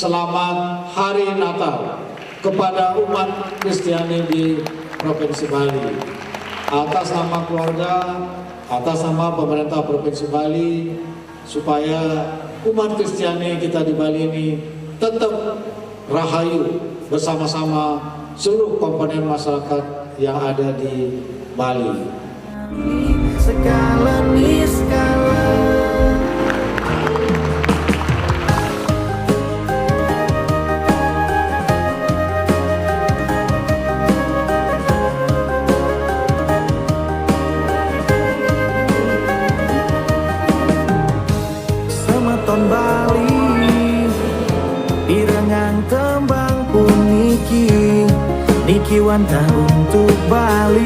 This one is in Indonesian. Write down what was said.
selamat Hari Natal kepada umat Kristiani di Provinsi Bali. Atas nama keluarga, atas nama pemerintah Provinsi Bali, supaya umat Kristiani kita di Bali ini tetap rahayu bersama-sama seluruh komponen masyarakat yang ada di Bali. Segala niskala Semeton Bali Pirengang tembang pun niki wanta untuk Bali.